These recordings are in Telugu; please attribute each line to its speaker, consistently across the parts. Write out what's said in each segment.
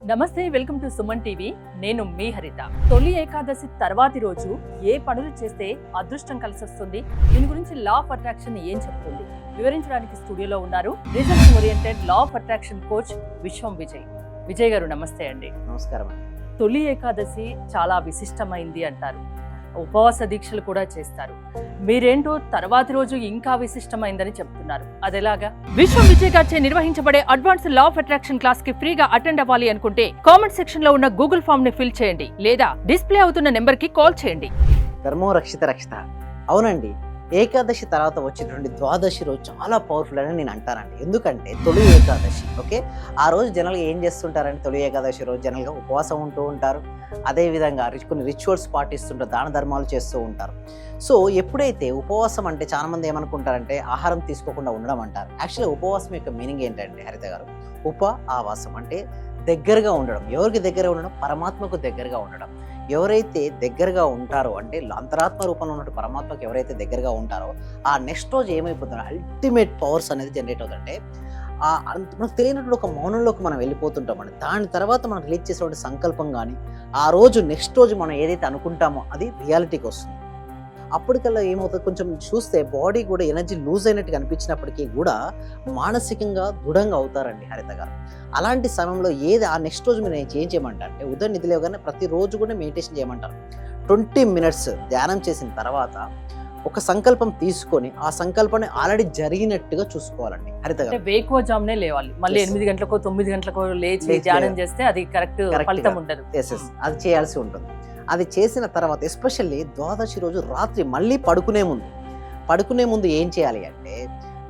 Speaker 1: నమస్తే, వెల్కమ్ టు సుమన్ టీవీ. నేను మీ హరిత. తొలి ఏకాదశి తర్వాతి రోజు ఏ పనులు చేస్తే అదృష్టం కలిసొస్తుంది, దీని గురించి లా ఆఫ్ అట్రాక్షన్ ఏం చెప్తుంది వివరించడానికి స్టూడియోలో ఉన్నారు result oriented law of attraction coach విశ్వం విజయ్. విజయ్ గారు నమస్తే అండి.
Speaker 2: నమస్కారం.
Speaker 1: తొలి ఏకాదశి చాలా విశిష్టమైంది అంటారు, ఉపవాస దీక్షలు కూడా చేస్తారు. మీరేంటో తర్వాతి రోజు ఇంకా విశిష్టమైందని చెప్తున్నారు, అదెలాగా? విశ్వం విజయ్ గారిచే నిర్వహించబడే advance law of attraction class కి ఫ్రీగా అటెండ్ అవ్వాలి అనుకుంటే కామెంట్ సెక్షన్ లో ఉన్న గూగుల్ ఫామ్ ని ఫిల్ చేయండి, లేదా డిస్ప్లే అవుతున్న నెంబర్ కి కాల్ చేయండి.
Speaker 2: ధర్మో రక్షిత రక్షిత. అవునండి, ఏకాదశి తర్వాత వచ్చేటువంటి ద్వాదశి రోజు చాలా పవర్ఫుల్ అని నేను అంటానండి. ఎందుకంటే తొలి ఏకాదశి, ఓకే, ఆ రోజు జనరల్గా ఏం చేస్తుంటారంటే తొలి ఏకాదశి రోజు జనరల్గా ఉపవాసం ఉంటూ ఉంటారు. అదేవిధంగా కొన్ని రిచువల్స్ పాటిస్తుంటారు, దాన ధర్మాలు చేస్తూ ఉంటారు. సో ఎప్పుడైతే ఉపవాసం అంటే చాలామంది ఏమనుకుంటారంటే ఆహారం తీసుకోకుండా ఉండడం అంటారు. యాక్చువల్గా ఉపవాసం యొక్క మీనింగ్ ఏంటంటే హరిత గారు, ఆవాసం అంటే దగ్గరగా ఉండడం. ఎవరికి దగ్గర ఉండడం? పరమాత్మకు దగ్గరగా ఉండడం. ఎవరైతే దగ్గరగా ఉంటారో అంటే అంతరాత్మ రూపంలో ఉన్న పరమాత్మకు ఎవరైతే దగ్గరగా ఉంటారో ఆ నెక్స్ట్ రోజు ఏమైపోతుందో అల్టిమేట్ పవర్స్ అనేది జనరేట్ అవుతుందంటే మనకు తెలియనప్పుడు ఒక మౌనంలోకి మనం వెళ్ళిపోతుంటామండి. దాని తర్వాత మనం రిలీజ్ చేసేటువంటి సంకల్పం కానీ ఆ రోజు నెక్స్ట్ రోజు మనం ఏదైతే అనుకుంటామో అది రియాలిటీకి వస్తుంది. అప్పటికల్లా ఏమవుతుంది, కొంచెం చూస్తే బాడీ కూడా ఎనర్జీ లూజ్ అయినట్టుగా అనిపించినప్పటికీ కూడా మానసికంగా దృఢంగా అవుతారండి హరిత గారు. అలాంటి సమయంలో ఆ నెక్స్ట్ రోజు మీరు ఏం చేయమంటారు అంటే ఉదయం నిద్రలేవగానే ప్రతిరోజు కూడా మెడిటేషన్ చేయమంటారు. 20 minutes ధ్యానం చేసిన తర్వాత ఒక సంకల్పం తీసుకొని ఆ సంకల్పాన్ని ఆల్రెడీ జరిగినట్టుగా చూసుకోవాలండి హరిత గారు.
Speaker 1: వేకువజామునే లేవాలి, మళ్ళీ 8 గంటలకో 9 గంటలకో లేచి ధ్యానం చేస్తే అది కరెక్ట్ ఫలితం ఉండదు.
Speaker 2: అది చేయాల్సి ఉంటుంది. అది చేసిన తర్వాత ఎస్పెషల్లీ ద్వాదశి రోజు రాత్రి మళ్ళీ పడుకునే ముందు ఏం చేయాలి అంటే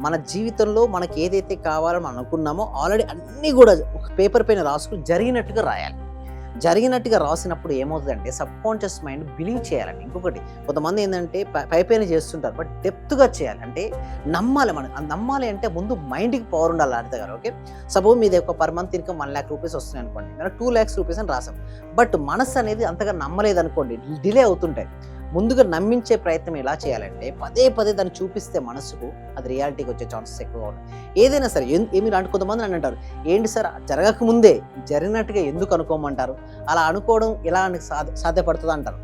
Speaker 2: మన జీవితంలో మనకి ఏదైతే కావాలో మనం అనుకున్నామో ఆల్రెడీ అన్నీ కూడా ఒక పేపర్ పైన రాసుకుని జరిగినట్టుగా రాయాలి. జరిగినట్టుగా రాసినప్పుడు ఏమవుతుందంటే సబ్ కాన్షియస్ మైండ్ బిలీవ్ చేయాలండి. ఇంకొకటి, కొంతమంది ఏంటంటే పైపైన చేస్తుంటారు, బట్ డెప్త్గా చేయాలి. అంటే నమ్మాలి అంటే ముందు మైండ్కి పవర్ ఉండాలి అర్థం గారు. ఓకే, సపోజ్ మీది ఒక per month income 1 lakh rupees వస్తున్నాయి అనుకోండి, మనం 2 lakhs rupees అని రాసాం. బట్ మనసు అనేది అంతగా నమ్మలేదు అనుకోండి, డిలే అవుతుంటాయి. ముందుగా నమ్మించే ప్రయత్నం ఎలా చేయాలంటే పదే దాన్ని చూపిస్తే మనసుకు అది రియాలిటీకి వచ్చే ఛాన్సెస్ ఎక్కువగా ఉన్నాయి. ఏదైనా సరే మీరు కొంతమంది అని అంటారు, ఏంటి సార్ జరగకముందే జరిగినట్టుగా ఎందుకు అనుకోమంటారు, అలా అనుకోవడం ఎలా సాధ్యపడుతుంది అంటారు.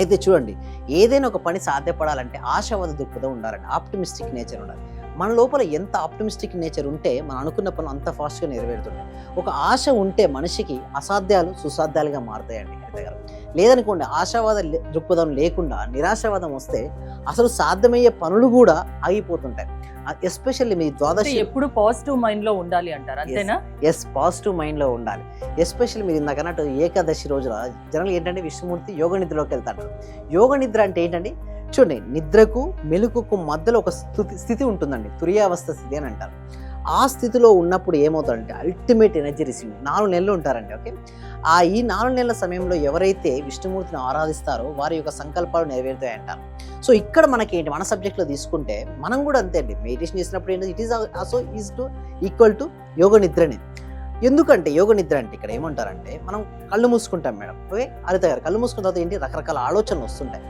Speaker 2: అయితే చూడండి, ఏదైనా ఒక పని సాధ్యపడాలంటే ఆశావాద దృక్పథం ఉండాలండి, ఆప్టిమిస్టిక్ నేచర్ ఉండాలి. మన లోపల ఎంత ఆప్టిమిస్టిక్ నేచర్ ఉంటే మనం అనుకున్న పనులు అంత ఫాస్ట్గా నెరవేరుతుంటాయి. ఒక ఆశ ఉంటే మనిషికి అసాధ్యాలు సుసాధ్యాలుగా మారుతాయండి దగ్గర. లేదనుకోండి, ఆశావాద దృక్పథం లేకుండా నిరాశావాదం వస్తే అసలు సాధ్యమయ్యే పనులు కూడా ఆగిపోతుంటాయి. ఎస్పెషల్లీ మీ ద్వాదశి
Speaker 1: ఎప్పుడు పాజిటివ్ మైండ్ లో ఉండాలి అంటారు, అంతేనా?
Speaker 2: ఎస్, పాజిటివ్ మైండ్ లో ఉండాలి. ఎస్పెషల్లీ మీరు ఇందాక అన్నట్టు ఏకాదశి రోజున జనరల్ ఏంటంటే విష్ణుమూర్తి యోగ నిద్రలోకి వెళ్తాడు. యోగ నిద్ర అంటే ఏంటండి, చూడండి, నిద్రకు మెలకువకు మధ్యలో ఒక స్థితి ఉంటుందండి, తురియావస్థ స్థితి అని అంటారు. ఆ స్థితిలో ఉన్నప్పుడు ఏమవుతారంటే అల్టిమేట్ ఎనర్జీ రిసీవింగ్ 4 నెలలు ఉంటారండి. ఓకే, ఈ 4 నెలల సమయంలో ఎవరైతే విష్ణుమూర్తిని ఆరాధిస్తారో వారి యొక్క సంకల్పాలు నెరవేరుతాయి అంటారు. సో ఇక్కడ మనకి ఏంటి, మన సబ్జెక్ట్లో తీసుకుంటే మనం కూడా అంతే అండి. మెడిటేషన్ చేసినప్పుడు ఏంటి, it is also equal to yoga నిద్రని. ఎందుకంటే యోగ నిద్ర అంటే ఇక్కడ ఏమంటారంటే మనం కళ్ళు మూసుకుంటాం మేడం. ఓకే, హరిత గారు, కళ్ళు మూసుకున్న తర్వాత ఏంటి, రకరకాల ఆలోచనలు వస్తుంటాయి.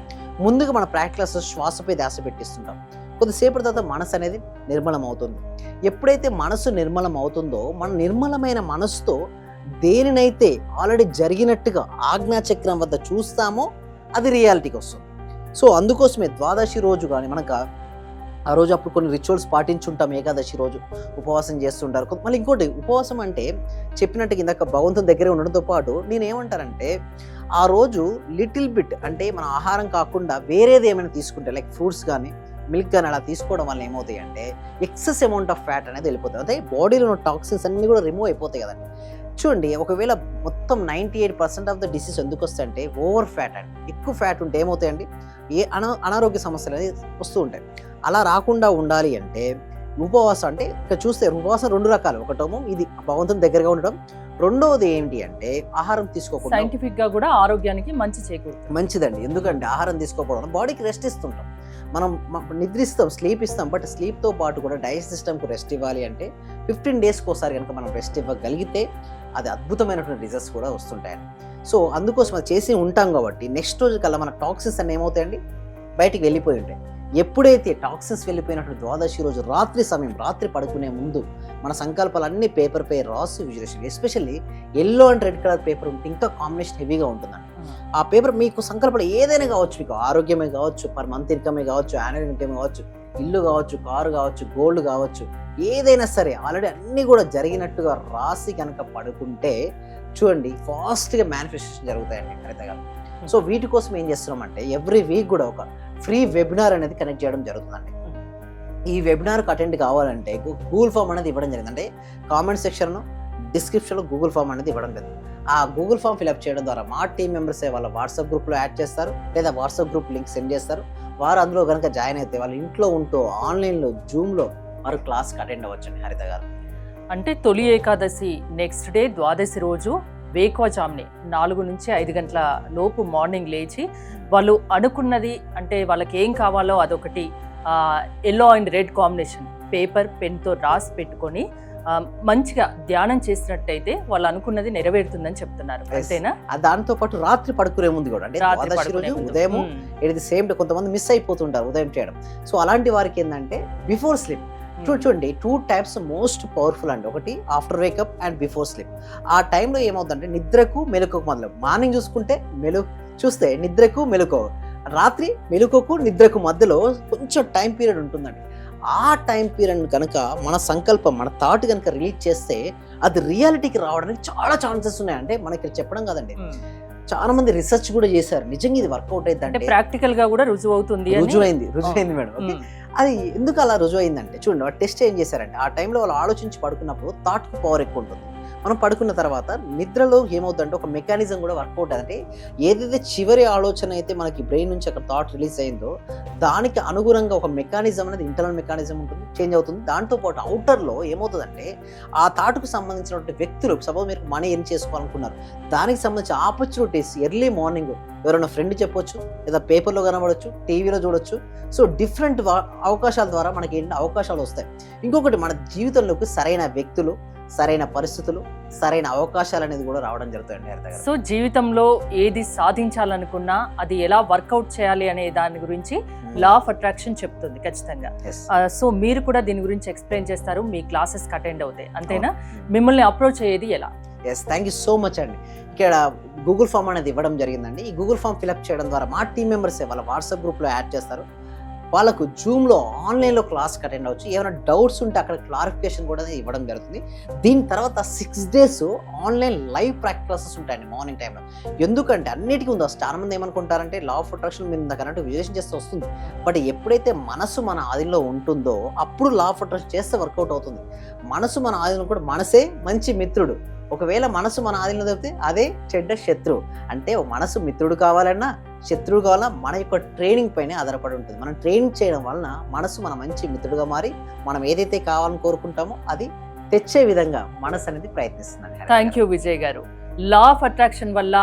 Speaker 2: ముందుగా మన ప్రాక్టీస్ శ్వాసపై ధ్యాస పెట్టిస్తుంటాం. కొద్దిసేపటి తర్వాత మనసు అనేది నిర్మలం అవుతుంది. ఎప్పుడైతే మనసు నిర్మలం అవుతుందో మన నిర్మలమైన మనసుతో దేనినైతే ఆల్రెడీ జరిగినట్టుగా ఆజ్ఞాచక్రం వద్ద చూస్తామో అది రియాలిటీకి వస్తుంది. సో అందుకోసమే ద్వాదశి రోజు కానీ మనకు ఆ రోజు అప్పుడు కొన్ని రిచువల్స్ పాటించుంటాం. ఏకాదశి రోజు ఉపవాసం చేస్తుంటారు. మళ్ళీ ఇంకోటి, ఉపవాసం అంటే చెప్పినట్టు ఇందాక భగవంతుని దగ్గర ఉండడంతో పాటు నేనేమంటానంటే ఆ రోజు లిటిల్ బిట్ అంటే మన ఆహారం కాకుండా వేరేది ఏమైనా తీసుకుంటే లైక్ ఫ్రూట్స్ కానీ మిల్క్ కానీ అలా తీసుకోవడం వల్ల ఏమవుతాయి అంటే ఎక్సెస్ అమౌంట్ ఆఫ్ ఫ్యాట్ అనేది వెళ్ళిపోతుంది. అదే బాడీలో ఉన్న టాక్సిన్స్ అన్నీ కూడా రిమూవ్ అయిపోతాయి కదండి. చూడండి, ఒకవేళ మొత్తం 98% ఆఫ్ ద డిసీజ్ ఎందుకు వస్తాయంటే ఓవర్ ఫ్యాట్ అండి. ఎక్కువ ఫ్యాట్ ఉంటే ఏమవుతాయండి, అనారోగ్య సమస్యలు అనేది వస్తూ ఉంటాయి. అలా రాకుండా ఉండాలి అంటే ఉపవాసం అంటే ఇక్కడ చూస్తే ఉపవాసం 2 రకాలు. ఒకటేమో ఇది భగవంతుని దగ్గరగా ఉండడం, రెండవది ఏంటి అంటే ఆహారం తీసుకోకుండా.
Speaker 1: సైంటిఫిక్ గా కూడా ఆరోగ్యానికి
Speaker 2: మంచిదండి. ఎందుకంటే ఆహారం తీసుకోకపోవడం బాడీకి రెస్ట్ ఇస్తుంటాం, మనం నిద్రిస్తాం, స్లీప్ ఇస్తాం. బట్ స్లీప్తో పాటు కూడా డైజెస్ట్ సిస్టమ్కి రెస్ట్ ఇవ్వాలి అంటే 15 daysకి ఒకసారి కనుక మనం రెస్ట్ ఇవ్వగలిగితే అది అద్భుతమైనటువంటి రిజల్ట్స్ కూడా వస్తుంటాయండి. సో అందుకోసం అది చేసి ఉంటాం కాబట్టి నెక్స్ట్ రోజు కల్లా మన టాక్సిన్స్ అన్నీ ఏమవుతాయండి, బయటికి వెళ్ళిపోయి ఉంటాయి. ఎప్పుడైతే టాక్సిన్స్ వెళ్ళిపోయినట్టు ద్వాదశి రోజు రాత్రి పడుకునే ముందు మన సంకల్పాలన్నీ పేపర్ పై రాసి విజులేషన్, especially yellow and red colour paper ఉంటే ఇంకా కాంబినేషన్ హెవీగా ఉంటుందండి. ఆ పేపర్ మీకు సంకల్పాలు ఏదైనా కావచ్చు, మీకు ఆరోగ్యమే కావచ్చు, పర్ మంత్ ఇన్కమే కావచ్చు, యాన్యువల్ ఇన్కమ్ కావచ్చు, ఇల్లు కావచ్చు, కారు కావచ్చు, గోల్డ్ కావచ్చు, ఏదైనా సరే ఆల్రెడీ అన్నీ కూడా జరిగినట్టుగా రాసి కనుక పడుకుంటే చూడండి ఫాస్ట్గా మేనిఫెస్టేషన్ జరుగుతాయండి హరితగా. సో వీటి కోసం ఏం చేస్తున్నామంటే ఎవ్రీ వీక్ కూడా ఒక ఫ్రీ వెబినార్ అనేది కనెక్ట్ చేయడం జరుగుతుందండి. ఈ వెబినార్కి అటెండ్ కావాలంటే గూగుల్ ఫామ్ అనేది ఇవ్వడం జరిగింది. అంటే కామెంట్ సెక్షన్లో డిస్క్రిప్షన్లో గూగుల్ ఫామ్ అనేది ఇవ్వడం జరిగింది. ఆ గూగుల్ ఫామ్ ఫిల్అప్ చేయడం ద్వారా మా టీం మెంబర్సే వాళ్ళ వాట్సాప్ గ్రూప్లో యాడ్ చేస్తారు, లేదా వాట్సాప్ గ్రూప్ లింక్ సెండ్ చేస్తారు. వారు అందులో కనుక జాయిన్ అయితే వాళ్ళ ఇంట్లో ఉంటూ ఆన్లైన్లో జూమ్లో వారు క్లాస్కి అటెండ్ అవ్వచ్చండి హరిత గారు.
Speaker 1: అంటే తొలి ఏకాదశి నెక్స్ట్ డే ద్వాదశి రోజు వేకువజామునే 4 నుంచి 5 గంటల లోపు మార్నింగ్ లేచి వాళ్ళు అనుకున్నది, అంటే వాళ్ళకి ఏం కావాలో అదొకటి yellow and red combination paper పెన్తో రాసి పెట్టుకొని మంచిగా ధ్యానం చేసినట్టయితే వాళ్ళు అనుకున్నది నెరవేరుతుందని చెప్తున్నారు. అంతేనా?
Speaker 2: దాంతో పాటు రాత్రి పడుకునే ముందు కూడా, అంటే ద్వాదశి రోజు ఉదయం ఎట్ ది సేమ్ డే కొంతమంది మిస్ అయిపోతుంటారు ఉదయం చేయడం. సో అలాంటి వారికి ఏంటంటే బిఫోర్ స్లీప్ చూడండి 2 టైప్స్ మోస్ట్ పవర్ఫుల్ అండి. ఒకటి after wake up and before sleep. ఆ టైంలో ఏమవుతుందంటే నిద్రకు మెలకువకు మొదలు, మార్నింగ్ చూసుకుంటే చూస్తే నిద్రకు మెలకువ, రాత్రి మెలకువకు నిద్రకు మధ్యలో కొంచెం టైం పీరియడ్ ఉంటుందండి. ఆ టైం పీరియడ్ కనుక మన సంకల్పం, మన థాట్ కనుక రిలీజ్ చేస్తే అది రియాలిటీకి రావడానికి చాలా ఛాన్సెస్ ఉన్నాయి. అంటే మనకి చెప్పడం కాదండి, చాలా మంది రీసెర్చ్ కూడా చేశారు. నిజంగా ఇది వర్కౌట్ అయితే అంటే
Speaker 1: ప్రాక్టికల్ గా కూడా రుజువైంది మేడం.
Speaker 2: అది ఎందుకు అలా రుజువు అయిందంటే చూడండి, వాళ్ళు టెస్ట్ ఏం చేశారంటే ఆ టైంలో వాళ్ళు ఆలోచించి పడుకున్నప్పుడు థాట్కి పవర్ ఎక్కువ ఉంటుంది. మనం పడుకున్న తర్వాత నిద్రలో ఏమవుతుందంటే ఒక మెకానిజం కూడా వర్కౌట్ అంటే ఏదైతే చివరి ఆలోచన అయితే మనకి బ్రెయిన్ నుంచి అక్కడ థాట్ రిలీజ్ అయిందో దానికి అనుగుణంగా ఒక మెకానిజం అనేది ఇంటర్నల్ మెకానిజం ఉంటుంది, చేంజ్ అవుతుంది. దాంతోపాటు అవుటర్లో ఏమవుతుందంటే ఆ థాట్కు సంబంధించినటువంటి వ్యక్తులు, సపోజ్ మీరు మనీ ఎర్న్ చేసుకోవాలనుకున్నారు, దానికి సంబంధించిన ఆపర్చునిటీస్ ఎర్లీ మార్నింగ్ ఎవరైనా ఫ్రెండ్ చెప్పొచ్చు, లేదా పేపర్లో కనబడవచ్చు, టీవీలో చూడొచ్చు. సో డిఫరెంట్ అవకాశాల ద్వారా మనకి ఏంటంటే అవకాశాలు వస్తాయి. ఇంకొకటి మన జీవితంలోకి సరైన వ్యక్తులు, సరైన పరిస్థితులు, సరైన అవకాశాలు అనేది కూడా రావడం జరుగుతుంది.
Speaker 1: సో జీవితంలో ఏది సాధించాలనుకున్నా అది ఎలా వర్కౌట్ చేయాలి అనే దాని గురించి లా ఆఫ్ అట్రాక్షన్ చెప్తుంది ఖచ్చితంగా. సో మీరు కూడా దీని గురించి ఎక్స్ప్లెయిన్ చేస్తారు, మీ క్లాసెస్ అటెండ్ అవుతాయి, అంతేనా? మిమ్మల్ని అప్రోచ్ అయ్యేది ఎలా?
Speaker 2: థ్యాంక్ యూ సో మచ్ అండి. ఇక్కడ గూగుల్ ఫామ్ అనేది ఇవ్వడం జరిగిందండి. ఈ గూగుల్ ఫామ్ ఫిల్అప్ చేయడం ద్వారా మా టీం మెంబర్సే వాళ్ళ వాట్సాప్ గ్రూప్లో యాడ్ చేస్తారు. వాళ్ళకు జూమ్లో ఆన్లైన్లో క్లాస్కి అటెండ్ అవ్వచ్చు. ఏమైనా డౌట్స్ ఉంటే అక్కడ క్లారిఫికేషన్ కూడా ఇవ్వడం జరుగుతుంది. దీని తర్వాత 6 days online live practical classes ఉంటాయండి మార్నింగ్ టైంలో. ఎందుకంటే అన్నిటికీ ఉంది. చాలా మంది ఏమనుకుంటారంటే లా ఆఫ్ అట్రాక్షన్ మీరు ఇందాకన్నట్టు విజువలైజేషన్ చేస్తే వస్తుంది, బట్ ఎప్పుడైతే మనసు మన ఆధీనంలో ఉంటుందో అప్పుడు లా ఆఫ్ అట్రాక్షన్ చేస్తే వర్కౌట్ అవుతుంది. మనసు మన ఆధీనంలో కూడా, మనసే మంచి మిత్రుడు. ఒకవేళ మనసు మన ఆధీనంలో తప్పితే అదే చెడ్డ శత్రువు. అంటే మనసు మిత్రుడు కావాలన్నా శత్రువు కావాలన్నా మన యొక్క ట్రైనింగ్ పైనే ఆధారపడి ఉంటుంది. మనం ట్రైనింగ్ చేయడం వలన మనసు మన మంచి మిత్రుడుగా మారి మనం ఏదైతే కావాలని కోరుకుంటామో అది తెచ్చే విధంగా మనసు అనేది ప్రయత్నిస్తుంది.
Speaker 1: థ్యాంక్ యూ విజయ్ గారు. లా ఆఫ్ అట్రాక్షన్ వల్ల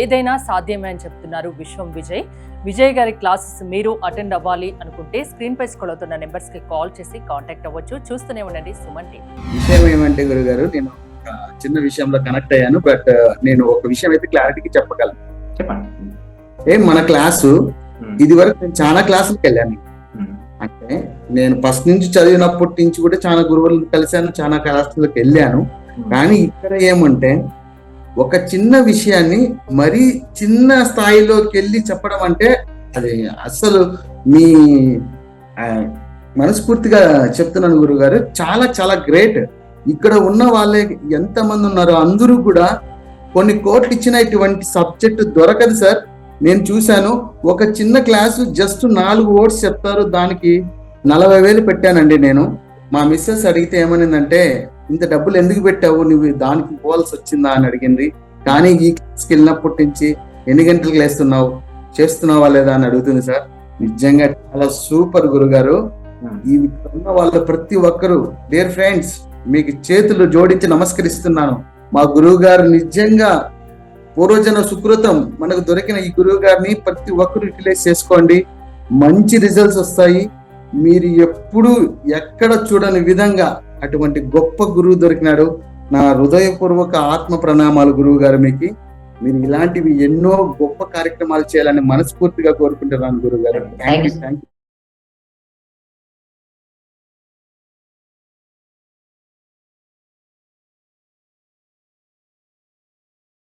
Speaker 1: ఏదైనా సాధ్యమే అని చెప్తున్నారు విశ్వం విజయ్. విజయ్ గారి క్లాసెస్ మీరు అటెండ్ అవ్వాలి అనుకుంటే స్క్రీన్ పై స్క్రోల్ అవుతున్న నెంబర్స్ కి కాల్ చేసి కాంటాక్ట్ అవ్వచ్చు. చూస్తూనే ఉండండి సుమన్ టీవీ.
Speaker 3: విషయం ఏమంటే గురుగారు, నేను చిన్న విషయంలో కనెక్ట్ అయ్యాను, బట్ నేను ఒక విషయం అయితే క్లారిటీకి చెప్పగలను.
Speaker 4: చెప్పండి.
Speaker 3: మన క్లాసు ఇది వరకు నేను చాలా క్లాసులకు వెళ్ళాను. అంటే నేను ఫస్ట్ నుంచి చదివినప్పటి నుంచి కూడా చాలా గురువులను కలిశాను, చాలా క్లాసులకు వెళ్ళాను. కానీ ఇక్కడ ఏమంటే ఒక చిన్న విషయాన్ని మరీ చిన్న స్థాయిలోకి వెళ్ళి చెప్పడం అంటే అది అసలు మీ మనస్ఫూర్తిగా చెప్తున్నాను గురుగారు, చాలా చాలా గ్రేట్. ఇక్కడ ఉన్న వాళ్ళే ఎంతమంది ఉన్నారో అందరూ కూడా కొన్ని కోట్లు ఇచ్చిన ఇటువంటి సబ్జెక్ట్ దొరకదు సార్. నేను చూశాను, ఒక చిన్న క్లాసు జస్ట్ 4 words చెప్తారు, దానికి 40,000 పెట్టానండి నేను. మా మిస్సెస్ అడిగితే ఏమనిందంటే, ఇంత డబ్బులు ఎందుకు పెట్టావు, నువ్వు దానికి పోవాల్సి వచ్చిందా అని అడిగింది. కానీ ఈ క్లాస్కి వెళ్ళినప్పటి నుంచి ఎన్ని గంటలకు లేస్తున్నావు, చేస్తున్నావా లేదా అని అడుగుతుంది సార్. నిజంగా చాలా సూపర్ గురుగారు. ఈ ఉన్న వాళ్ళ ప్రతి ఒక్కరు, డియర్ ఫ్రెండ్స్, మీకు చేతులు జోడించి నమస్కరిస్తున్నాను. మా గురువు గారు నిజంగా పూర్వజన సుకృతం. మనకు దొరికిన ఈ గురువు గారిని ప్రతి ఒక్కరు యూటిలైజ్ చేసుకోండి, మంచి రిజల్ట్స్ వస్తాయి. మీరు ఎప్పుడు ఎక్కడ చూడని విధంగా అటువంటి గొప్ప గురువు దొరికినాడు. నా హృదయపూర్వక ఆత్మ ప్రణామాలు గురువు గారు. మీరు ఇలాంటివి ఎన్నో గొప్ప కార్యక్రమాలు చేయాలని మనస్ఫూర్తిగా కోరుకుంటున్నాను గురువు గారు. Thank you.